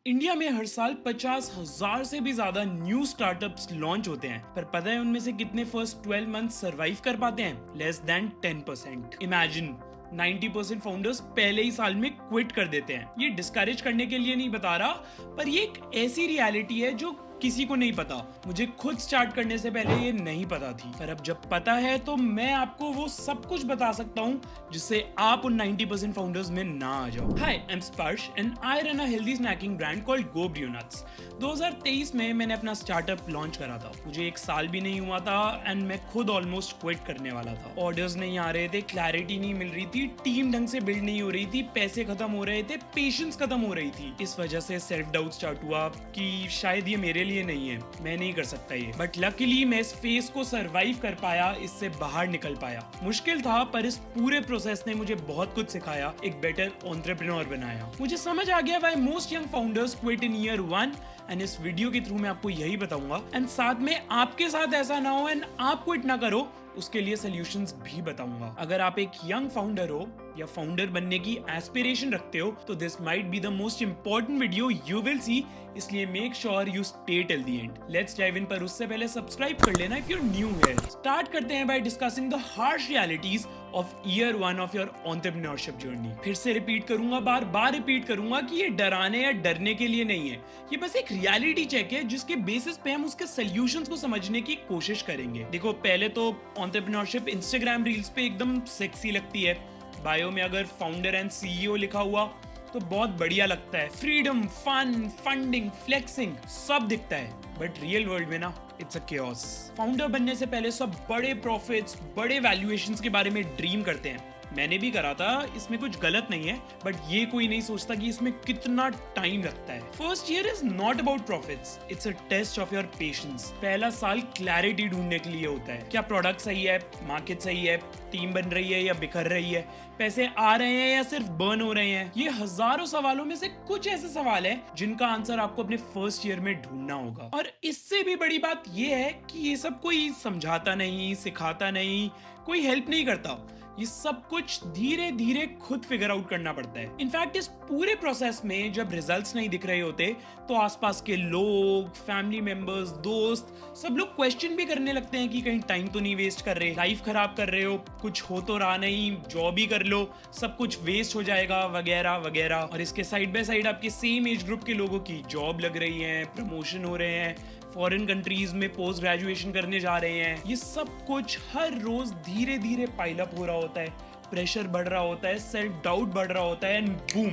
India में हर साल 50,000 से भी ज्यादा न्यू स्टार्टअप्स लॉन्च होते हैं, पर पता है उनमें से कितने फर्स्ट 12 मंथ सरवाइव कर पाते हैं? Less than 10%। इमेजिन 90% फाउंडर्स पहले ही साल में क्विट कर देते हैं। ये डिस्करेज करने के लिए नहीं बता रहा, पर ये एक ऐसी रियलिटी है जो किसी को नहीं पता। मुझे खुद स्टार्ट करने से पहले ये नहीं पता थी, पर अब जब पता है तो मैं आपको वो सब कुछ बता सकता हूँ जिससे आप उन 90% फाउंडर्स में ना आ जाओ। Hi, I am Sparsh and I run a healthy snacking brand called Go Brew Nuts. 2023 में मैंने अपना स्टार्टअप लॉन्च करा था। मुझे एक साल भी नहीं हुआ था एंड मैं खुद ऑलमोस्ट क्विट करने वाला था। ऑर्डर्स नहीं आ रहे थे, क्लैरिटी नहीं मिल रही थी, टीम ढंग से बिल्ड नहीं हो रही थी, पैसे खत्म हो रहे थे, पेशेंस खत्म हो रही थी। इस वजह से सेल्फ डाउट स्टार्ट हुआ कि शायद ये मेरे लिए नहीं है, मैं नहीं कर सकता ये। बट लकीली मैं इस फेज को सरवाइव कर पाया, इससे बाहर निकल पाया। मुश्किल था, पर इस पूरे प्रोसेस ने मुझे बहुत कुछ सिखाया, एक बेटर एंटरप्रेन्योर बनाया। मुझे समझ आ गया why most young founders quit in year 1 and इस वीडियो के थ्रू मैं आपको यही बताऊंगा एंड साथ में आपके साथ ऐसा ना हो एंड आप क्विट ना करो, उसके लिए सॉल्यूशंस भी बताऊंगा। अगर आप एक यंग फाउंडर हो या फाउंडर बनने की एस्पिरेशन रखते हो तो this might be the most important video you will see, इसलिए make sure you stay till the end. Let's dive in, पर उससे पहले सब्सक्राइब कर लेना if you are new here. Start करते हैं by discussing the harsh realities of year 1 of your entrepreneurship journey. फिर से रिपीट करूंगा, बार बार रिपीट करूंगा कि ये डराने या डरने के लिए नहीं है, ये बस एक रियलिटी चेक है जिसके बेसिस पे हम उसके सॉल्यूशंस को समझने की कोशिश करेंगे। देखो, पहले तो एंटरप्रेन्योरशिप इंस्टाग्राम रील्स पे एकदम सेक्सी लगती है। बायो में अगर फाउंडर एंड सीईओ लिखा हुआ तो बहुत बढ़िया लगता है, फ्रीडम, फन, फंडिंग, फ्लेक्सिंग सब दिखता है। बट रियल वर्ल्ड में ना इट्स अ केओस। फाउंडर बनने से पहले सब बड़े प्रॉफिट्स, बड़े वैल्यूएशंस के बारे में ड्रीम करते हैं। मैंने भी करा था, इसमें कुछ गलत नहीं है, बट ये कोई नहीं सोचता कि इसमें कितना टाइम लगता है। First year is not about profits, it's a test of your patience. पहला साल क्लैरिटी ढूंढने के लिए होता है। क्या प्रोडक्ट सही है, मार्केट सही है, टीम बन रही है या बिखर रही है, पैसे आ रहे हैं या सिर्फ बर्न हो रहे हैं। ये हजारों सवालों में से कुछ ऐसे सवाल है जिनका आंसर आपको अपने फर्स्ट ईयर में ढूंढना होगा। और इससे भी बड़ी बात ये है कि ये सब कोई समझाता नहीं, सिखाता नहीं, कोई हेल्प नहीं करता। ये सब कुछ धीरे धीरे खुद फिगर आउट करना पड़ता है। इनफैक्ट इस पूरे प्रोसेस में जब रिजल्ट्स नहीं दिख रहे होते तो आसपास के लोग, फैमिली मेंबर्स, दोस्त सब लोग क्वेश्चन भी करने लगते हैं कि कहीं टाइम तो नहीं वेस्ट कर रहे, लाइफ खराब कर रहे हो, कुछ हो तो रहा नहीं, जॉब ही कर लो, सब कुछ वेस्ट हो जाएगा, वगैरह वगैरह। और इसके साइड बाय साइड आपके सेम एज ग्रुप के लोगों की जॉब लग रही है, प्रमोशन हो रहे हैं, फॉरेन कंट्रीज में पोस्ट ग्रेजुएशन करने जा रहे हैं। ये सब कुछ हर रोज धीरे धीरे पाइल अप हो रहा होता है, प्रेशर बढ़ रहा होता है, सेल्फ डाउट बढ़ रहा होता है एंड बूम,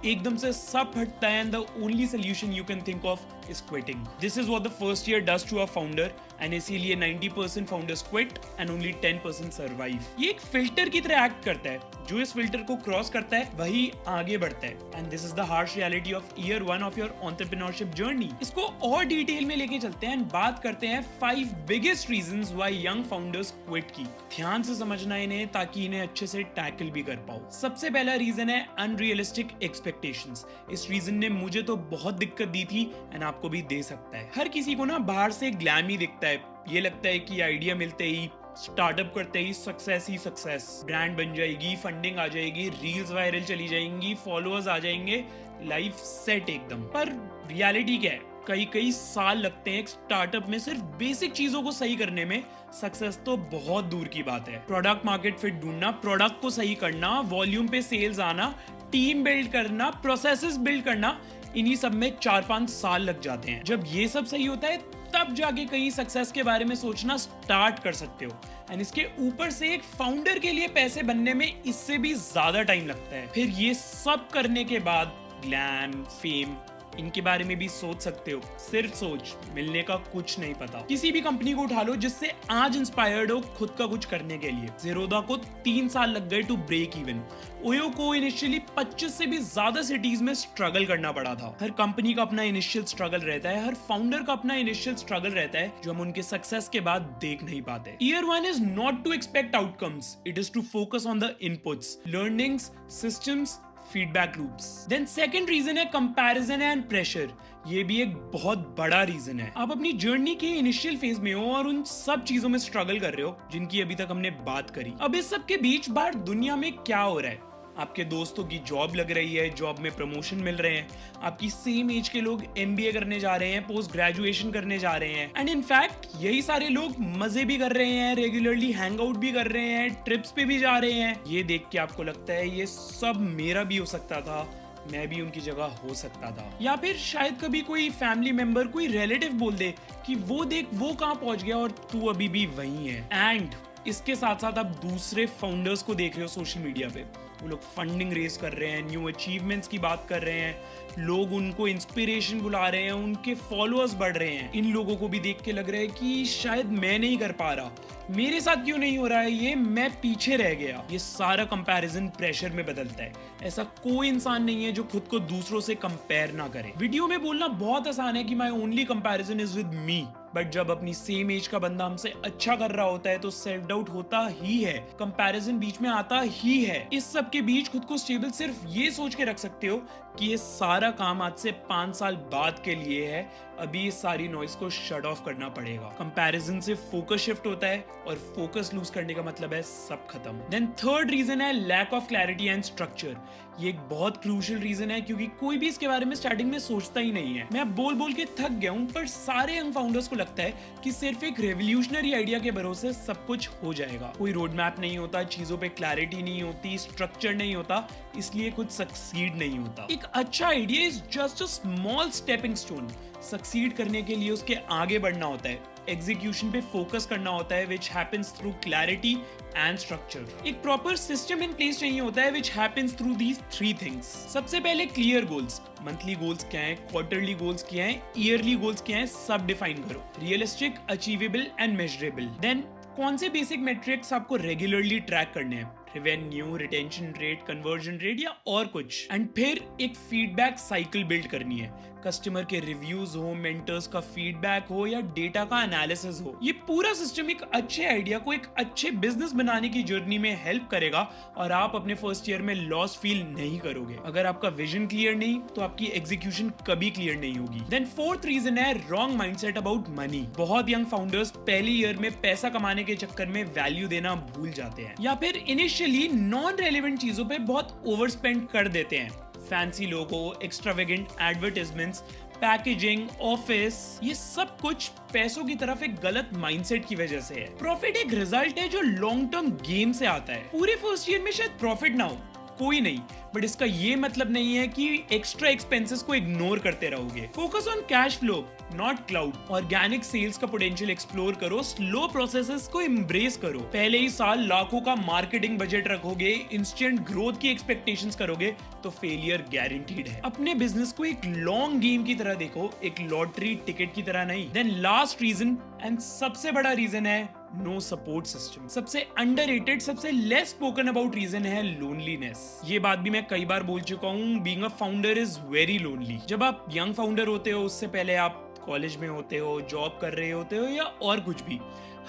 एकदम से सब हटता है and the only solution you can think of is quitting. This is what the first year does to a founder and इसीलिए 90% founders quit and only 10% survive. ये एक फिल्टर की तरह एक्ट करता है, जो इस फिल्टर को क्रॉस करता है वही आगे बढ़ता है। And this is the harsh reality of year 1 of your entrepreneurship journey. इसको और डिटेल में लेके चलते हैं एंड बात करते हैं 5 biggest reasons why young founders quit की। ध्यान से समझना इन्हें ताकि इन्हें अच्छे से टैकल भी कर पाओ। सबसे पहला रीजन है अनरियलिस्टिक एक्सपेक्टेशंस। इस रीजन ने मुझे तो बहुत दिक्कत दी थी एंड आपको भी दे सकता है। हर किसी को ना बाहर से ग्लैम ही दिखता है, ये लगता है कि आइडिया मिलते ही, स्टार्टअप करते ही सक्सेस ही सक्सेस, ब्रांड बन जाएगी, फंडिंग आ जाएगी, रील्स वायरल चली जाएंगी, फॉलोअर्स आ जाएंगे, लाइफ सेट एकदम। पर रियलिटी क्या है? कई कई साल लगते हैं एक स्टार्टअप में सिर्फ बेसिक चीजों को सही करने में। सक्सेस तो बहुत दूर की बात है। प्रोडक्ट मार्केट फिट ढूंढना, प्रोडक्ट को सही करना, वॉल्यूम पे सेल्स आना, टीम बिल्ड करना, प्रोसेसेस बिल्ड करना, इन्हीं सब में 4-5 साल लग जाते हैं। जब ये सब सही होता है तब जाके कहीं सक्सेस के बारे में सोचना स्टार्ट कर सकते हो। एंड इसके ऊपर से एक फाउंडर के लिए पैसे बनने में इससे भी ज्यादा टाइम लगता है। फिर ये सब करने के बाद ग्लैम, फेम, इनके बारे में भी सोच सकते हो। सिर्फ सोच, मिलने का कुछ नहीं पता। किसी भी कंपनी को उठा लो जिससे आज इंस्पायर्ड हो खुद का कुछ करने के लिए। ज़ेरोदा को 3 साल लग गए टू ब्रेक इवन। ओयो को इनिशियली 25 से भी ज्यादा सिटीज में स्ट्रगल करना पड़ा था। हर कंपनी का अपना इनिशियल स्ट्रगल रहता है, हर फाउंडर का अपना इनिशियल स्ट्रगल रहता है जो हम उनके सक्सेस के बाद देख नहीं पाते। Year 1 is not to expect outcomes, it is to focus on the inputs, learnings, systems, feedback loops. Then second reason है कंपैरिजन एंड प्रेशर। ये भी एक बहुत बड़ा रीजन है। आप अपनी जर्नी के इनिशियल फेज में हो और उन सब चीजों में स्ट्रगल कर रहे हो जिनकी अभी तक हमने बात करी। अब इस सब के बीच बाहर दुनिया में क्या हो रहा है, आपके दोस्तों की जॉब लग रही है, जॉब में प्रमोशन मिल रहे हैं, आपकी सेम एज के लोग एमबीए करने जा रहे हैं, पोस्ट ग्रेजुएशन करने जा रहे हैं, एंड इनफैक्ट यही सारे लोग मजे भी कर रहे हैं, रेगुलरली हैंग आउट भी कर रहे हैं, ट्रिप्स पे भी जा रहे हैं। ये देख के आपको लगता है ये सब मेरा भी हो सकता था, मैं भी उनकी जगह हो सकता था। या फिर शायद कभी कोई फैमिली मेंबर, कोई रिलेटिव बोल दे कि वो देख वो कहाँ पहुंच गया और तू अभी भी वहीं है। एंड इसके साथ साथ आप दूसरे फाउंडर्स को देख रहे हो सोशल मीडिया पे, वो लोग फंडिंग रेज कर रहे हैं, न्यू अचीवमेंट्स की बात कर रहे हैं, लोग उनको इंस्पिरेशन बुला रहे हैं, उनके फॉलोअर्स बढ़ रहे हैं। इन लोगों को भी देख के लग रहा है कि शायद मैं नहीं कर पा रहा, मेरे साथ क्यों नहीं हो रहा है ये, मैं पीछे रह गया। ये सारा कंपैरिजन प्रेशर में बदलता है। ऐसा कोई इंसान नहीं है जो खुद को दूसरों से कंपेयर ना करे। वीडियो में बोलना बहुत आसान है कि my only comparison is with me, but जब अपनी सेम एज का बंदा हमसे अच्छा कर रहा होता है तो सेल्फ डाउट होता ही है, कंपैरिजन बीच में आता ही है। इस सब के बीच खुद को स्टेबल सिर्फ ये सोच के रख सकते हो कि ये सारा काम आज से 5 साल बाद के लिए है, अभी इस सारी नॉइस को शट ऑफ करना पड़ेगा। कंपैरिजन से फोकस शिफ्ट होता है और फोकस लूज करने का मतलब है सब खत्म। देन थर्ड रीजन है lack of clarity and structure. ये एक बहुत क्रूशियल रीजन है क्योंकि कोई भी इसके बारे में स्टार्टिंग में सोचता ही नहीं है। मैं बोल बोल के थक गया हूं, पर सारे यंग फाउंडर्स को लगता है कि सिर्फ एक रेवोल्यूशनरी आइडिया के भरोसे सब कुछ हो जाएगा। कोई रोड मैप नहीं होता, चीजों पे क्लैरिटी नहीं होती, स्ट्रक्चर नहीं होता, इसलिए कुछ सक्सीड नहीं होता। एक अच्छा idea is just a small stepping stone. Succeed करने के लिए उसके आगे बढ़ना होता है, एग्जीक्यूशन पे फोकस करना होता है, which happens through clarity and structure. एक प्रॉपर सिस्टम इन प्लेस चाहिए होता है, which happens through these 3 things. सबसे पहले क्लियर गोल्स, मंथली गोल्स क्या है, क्वार्टरली गोल्स क्या है, ईयरली गोल्स क्या है, सब डिफाइन करो। Realistic, achievable and measurable. Then कौन से बेसिक मेट्रिक्स आपको रेगुलरली ट्रैक करने हैं, revenue, retention rate, conversion rate या और कुछ। एंड फिर एक फीडबैक साइकिल बिल्ड करनी है, कस्टमर के रिव्यूज हो, मेंटर्स का फीडबैक हो या डेटा का एनालिसिस हो। ये पूरा सिस्टम एक अच्छे आइडिया को एक अच्छे बिजनेस बनाने की जर्नी में हेल्प करेगा और आप अपने फर्स्ट ईयर में लॉस फील नहीं करोगे। अगर आपका विजन क्लियर नहीं तो आपकी एग्जीक्यूशन कभी क्लियर नहीं होगी। देन फोर्थ रीजन है रॉन्ग माइंडसेट अबाउट मनी। बहुत यंग फाउंडर्स पहले ईयर में पैसा कमाने के चक्कर में वैल्यू देना भूल जाते हैं या फिर इनिशियली नॉन रेलेवेंट चीजों पे बहुत ओवर स्पेंड कर देते हैं। फैंसी लोगो, एक्स्ट्रावेगेंट एडवर्टाइजमेंट्स, पैकेजिंग, ऑफिस, ये सब कुछ पैसों की तरफ एक गलत माइंडसेट की वजह से है। प्रॉफिट एक रिजल्ट है जो लॉन्ग टर्म गेम से आता है। पूरे फर्स्ट ईयर में शायद प्रॉफिट ना हो, कोई नहीं, बट इसका ये मतलब नहीं है कि एक्स्ट्रा एक्सपेंसेस को इग्नोर करते रहोगे। Focus on cash flow not cloud. Organic sales का पोटेंशियल एक्सप्लोर करो, स्लो प्रोसेसेस को एम्ब्रेस करो। पहले ही साल लाखों का मार्केटिंग बजट रखोगे, इंस्टेंट ग्रोथ की एक्सपेक्टेशंस करोगे तो फेलियर गारंटीड है। अपने बिजनेस को एक लॉन्ग गेम की तरह देखो, एक लॉटरी टिकट की तरह नहीं। देन लास्ट रीजन एंड सबसे बड़ा रीजन है नो सपोर्ट सिस्टम। सबसे अंडररेटेड, सबसे लेस स्पोकन अबाउट रीजन है लोनलीनेस। ये बात भी मैं कई बार बोल चुका हूँ, being a founder is very lonely. जब आप यंग फाउंडर होते हो, उससे पहले आप कॉलेज में होते हो, जॉब कर रहे होते हो या और कुछ भी,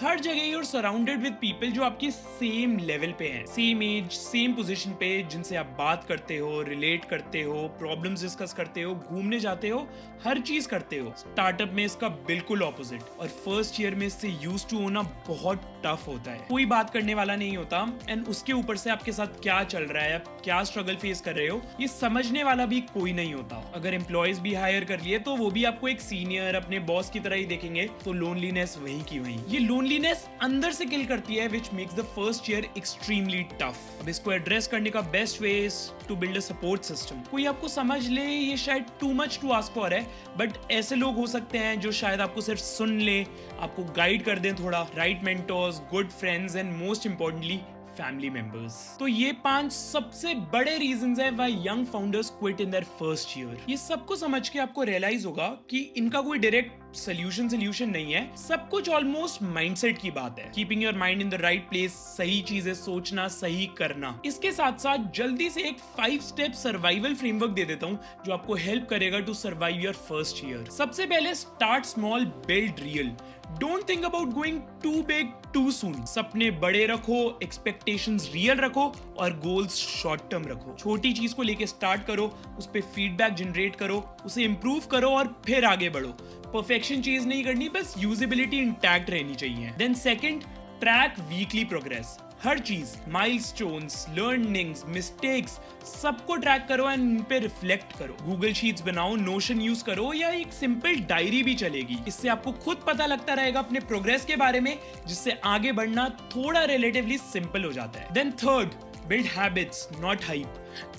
हर जगह you are surrounded with people जो आपके सेम लेवल पे हैं, सेम एज, सेम पोजीशन पे, जिनसे आप बात करते हो, रिलेट करते हो, प्रॉब्लम्स डिस्कस करते हो, घूमने जाते हो, हर चीज करते हो। स्टार्टअप में इसका बिल्कुल ऑपोजिट, और फर्स्ट ईयर में इससे यूज्ड टू होना बहुत टफ होता है। कोई बात करने वाला नहीं होता, एंड उसके ऊपर से आपके साथ क्या चल रहा है, आप क्या स्ट्रगल फेस कर रहे हो, ये समझने वाला भी कोई नहीं होता। अगर एम्प्लॉयज भी हायर कर लिए तो वो भी आपको एक सीनियर, अपने बॉस की तरह ही देखेंगे, तो लोनलीनेस वहीं की वहीं। ये लोनलीनेस अंदर से किल करती है, which makes the first year extremely tough। अब इसको एड्रेस करने का best way is to build a support system. कोई आपको समझ ले, ये शायद too much to ask for है, बट ऐसे लोग हो सकते हैं जो शायद आपको सिर्फ सुन ले, आपको गाइड कर दें थोड़ा। Right mentors, good friends and most importantly family members. तो ये 5 सबसे बड़े रीजंस हैं why young founders quit in their first year. ये सबको समझ के आपको रियलाइज होगा कि इनका कोई डायरेक्ट सोल्यूशन नहीं है, सब कुछ ऑलमोस्ट माइंडसेट की बात है। Keeping your mind in the right place, सही चीजें सोचना, सही करना। इसके साथ साथ जल्दी से एक 5 स्टेप सर्वाइवल फ्रेमवर्क दे देता हूं जो आपको हेल्प करेगा to survive your first year. सबसे पहले start small, build real. Don't think about going too big too soon. सपने बड़े रखो, एक्सपेक्टेशंस रियल रखो और गोल्स शॉर्ट टर्म रखो। छोटी चीज को लेके स्टार्ट करो, उस पे फीडबैक जनरेट करो, उसे इंप्रूव करो और फिर आगे बढ़ो। परफेक्शन चीज नहीं करनी, बस यूजेबिलिटी इंटैक्ट रहनी चाहिए। Then second, track weekly progress. हर चीज, माइलस्टोन्स, लर्निंग्स, मिस्टेक्स, सबको ट्रैक करो एंड उन पे रिफ्लेक्ट करो। गूगल शीट्स बनाओ, नोशन यूज करो या एक सिंपल डायरी भी चलेगी। इससे आपको खुद पता लगता रहेगा अपने प्रोग्रेस के बारे में, जिससे आगे बढ़ना थोड़ा रिलेटिवली सिंपल हो जाता है। Then third, build habits not hype.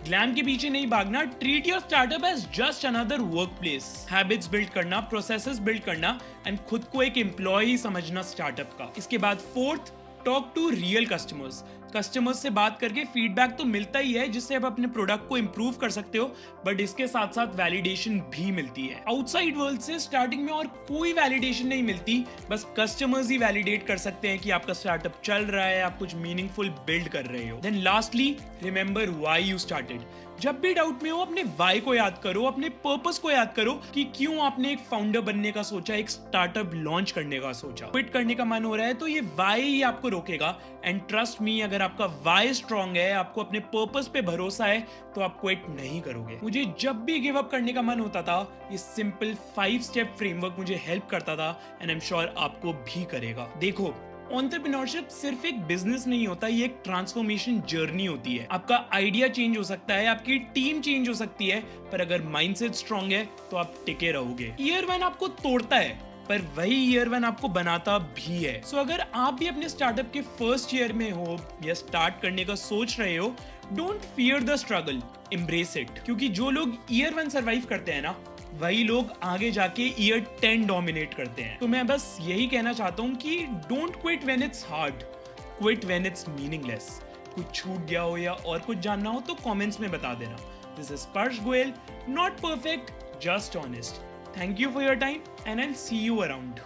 Glam के पीछे नहीं भागना, treat your startup as just another work place. Habits build करना, प्रोसेसेस बिल्ड करना एंड खुद को एक एम्प्लॉय समझना स्टार्टअप का। इसके बाद fourth, talk to real customers. Customers से बात करके फीडबैक तो मिलता ही है, जिससे आप अपने प्रोडक्ट को इंप्रूव कर सकते हो, बट इसके साथ साथ वैलिडेशन भी मिलती है। आउटसाइड वर्ल्ड से स्टार्टिंग में और कोई वैलिडेशन नहीं मिलती, बस कस्टमर्स ही वैलिडेट कर सकते हैं कि आपका स्टार्टअप चल रहा है, आप कुछ मीनिंगफुल बिल्ड कर रहे हो। Then lastly, remember why you started. जब भी डाउट में हो, अपने वाई को याद करो, अपने पर्पस को याद करो कि क्यों आपने एक फाउंडर बनने का सोचा, एक स्टार्टअप लॉन्च करने का सोचा। क्विट करने का मन हो रहा है तो ये वाई ही आपको रोकेगा। एंड ट्रस्ट मी, अगर आपका वाई स्ट्रांग है, आपको अपने पर्पस पे भरोसा है, तो आप क्विट नहीं करोगे। मुझे जब भी गिव अप करने का मन होता था, ये सिंपल 5 स्टेप फ्रेमवर्क मुझे हेल्प करता था एंड आई एम श्योर आपको भी करेगा। देखो, एंटरप्रेन्योरशिप सिर्फ एक बिजनेस नहीं होता, ये एक ट्रांसफॉर्मेशन जर्नी होती है। आपका आइडिया चेंज हो सकता है, आपकी टीम चेंज हो सकती है, पर अगर माइंडसेट स्ट्रांग है तो आप टिके रहोगे। ईयर 1 आपको तोड़ता है, पर वही ईयर 1 आपको बनाता भी है। सो अगर आप भी अपने स्टार्टअप के फर्स्ट ईयर में हो या स्टार्ट करने का सोच रहे हो, don't fear the struggle, embrace it. क्योंकि जो लोग ईयर 1 सर्वाइव करते हैं ना, वही लोग आगे जाके ईयर 10 डोमिनेट करते हैं। तो मैं बस यही कहना चाहता हूँ कि don't quit when it's hard, quit when it's meaningless. कुछ छूट गया हो या और कुछ जानना हो तो कमेंट्स में बता देना। दिस इज स्पर्श Goyal, not perfect, just honest. Thank you for your time and I will see you around.